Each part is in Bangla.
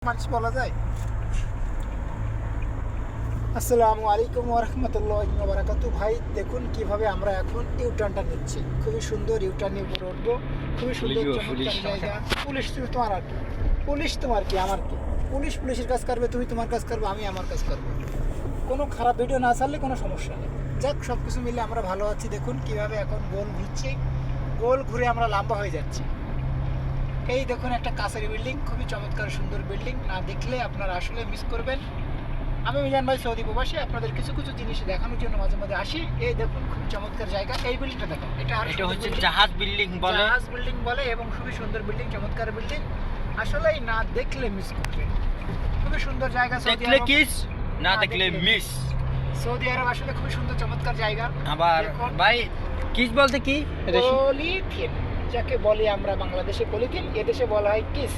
মানুষ বলা যায়। আসসালামু আলাইকুম ওয়া রাহমাতুল্লাহি ওয়া বারাকাতুহু। ভাই দেখুন কিভাবে আমরা এখন ইউটার্নটা নিচ্ছি, খুবই সুন্দর ইউটার্নের উপরে উঠবো, খুবই সুন্দর চমৎকার জায়গা। পুলিশ তুমি তোমার আর কি, পুলিশ তোমার কি আমার কি, পুলিশের কাজ করবে, তুমি তোমার কাজ করবে, আমি আমার কাজ করবো। কোনো খারাপ ভিডিও না ছাড়লে কোনো সমস্যা নেই। যাক, সব কিছু মিলে আমরা ভালো আছি। দেখুন কিভাবে এখন গোল ঘুরছি, গোল ঘুরে আমরা লম্বা হয়ে যাচ্ছি। এই দেখুন একটা কাছের বিল্ডিং, খুবই চমৎকার সুন্দর বিল্ডিং, না দেখলে আপনারা আসলে মিস করবেন। আমি মিজান ভাই সৌদি প্রবাসী, আপনাদের কিছু কিছু জিনিস দেখানোর জন্য মাঝে মাঝে আসি। এই দেখুন খুব চমৎকার জায়গা, এই বিল্ডিংটা দেখেন, এটা হচ্ছে জাহাজ বিল্ডিং বলে, জাহাজ বিল্ডিং বলে, এবং খুবই সুন্দর বিল্ডিং, চমৎকার বিল্ডিং। আসলেই না দেখলে মিস করবেন। খুবই সুন্দর জায়গা, দেখলে কিস, না দেখলে মিস। সৌদি আরব আসলে খুবই সুন্দর চমৎকার জায়গা। আবার ভাই কিস বলতে কি? পলিথিন, যাকে বলি আমরা বাংলাদেশে পলিথিন, এদেশে বলা হয় কিস।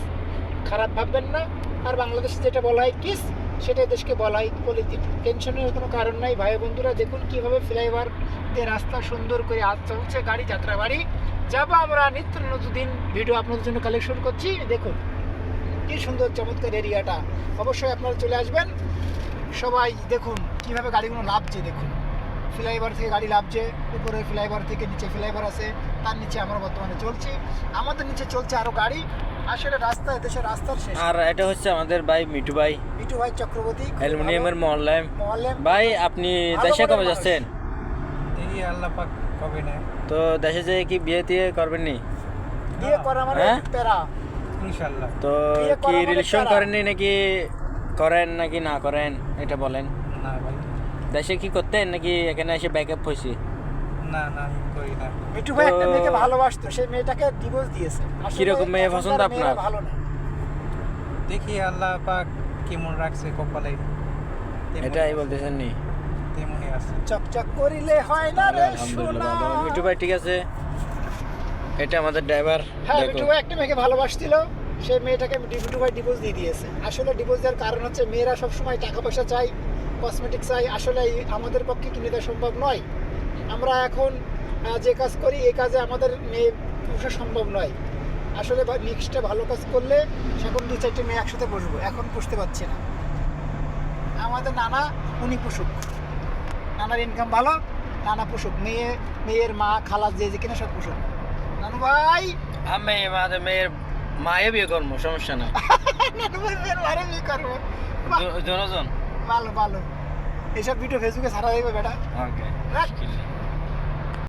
খারাপ ভাববেন না। আর বাংলাদেশে যেটা বলা হয় কিস, সেটা দেশকে বলা হয় পলিথিন। টেনশনের কোনো কারণ নাই ভাই বন্ধুরা। দেখুন কিভাবে ফ্লাইওভার দিয়ে রাস্তা সুন্দর করে আজ চলছে গাড়ি, যাত্রা বাড়ি যাবো আমরা নিত্য নতুন ভিডিও আপনাদের জন্য কালেকশন করছি। দেখুন কি সুন্দর চমৎকার এরিয়াটা, অবশ্যই আপনারা চলে আসবেন সবাই। দেখুন কিভাবে গাড়িগুলো লাফছে, দেখুন ফ্লাইওভার থেকে গাড়ি লাফছে, উপরে ফ্লাইওভার থেকে নিচে ফ্লাইওভার আছে, তার নিচে আমরা বর্তমানে চলছি, আমাদের নিচে চলছে আরো গাড়ি। আসলে রাস্তা দেশের রাস্তার শেষ। আর এটা হচ্ছে আমাদের ভাই মিঠু ভাই চক্রবর্তী, অ্যালুমিনিয়ামের মোয়াল্লেম। ভাই আপনি দেশে কবে যাচ্ছেন? দেখি আল্লাহ পাক কবে না, তো দেশে যেয়ে কি বিয়ে টিয়ে করবেন নি? বিয়ে করা মানে হ্যাঁ? প্যারা। ইনশাআল্লাহ। তো বিয়ে কি করা মানে রিলেশন তারা। করেননি নাকি করেন নাকি না করেন এটা বলেন। না ভাই, দেশে কি করতেন নাকি এখানে এসে ব্যাকআপ হয়েছি? না না করি না। মিঠু ভাই একটা তো- মেয়েকে ভালোবাসতো, সেই মেয়েটাকে ডিভোর্স দিয়েছে। আসলে কিরকম মেয়ে এখনকার পছন্দ আপনার? মেয়েরা ভালো না। দেখি আল্লাহ পাক কেমন রাখছে কপালে, এটাই বলতেছেন নি? তেমনই আছে। চকচক করিলে হয় না রে আলহামদুলিল্লাহ সোনা। ভালো। মিঠু ভাই ঠিক আছে, এটা আমাদের ড্রাইভার। হ্যাঁ, মিঠু ভাই একটা মেয়েকে ভালোবাসছিল, সেই মেয়েটাকে মিঠু ভাই ডিভোর্স দিয়ে দিয়েছে। আসলে ডিভোর্স দেওয়ার কারণ হচ্ছে মেয়েরা সবসময় টাকা পয়সা চাই, কসমেটিক চাই। আসলে আমাদের পক্ষে কিনে দেওয়া সম্ভব নয়। আমরা এখন যে কাজ করি, এই কাজে আমাদের মেয়ে পোষা সম্ভব নয়। আসলে নেক্সটে ভালো কাজ করলে সেরকম 2-4টে মেয়ে একসাথে বসবো, এখন পুষতে পারছি না। আমাদের নানা উনি পুষুক, নানার ইনকাম ভালো, নানা পুষুক, মেয়ের মা খালা যে কিনা সব পুষুক। নানু ভাই, আমি আমাদের মেয়ের মায়ে বিয়ে করবো, সমস্যা নাই। নানু ভাই মেয়ের মারে বিয়ে করবো। দুজন। ভালো ভালো, এইসব ভিডিও ফেসবুকে ছাড়া যাবে বেটা। ওকে। রাখ।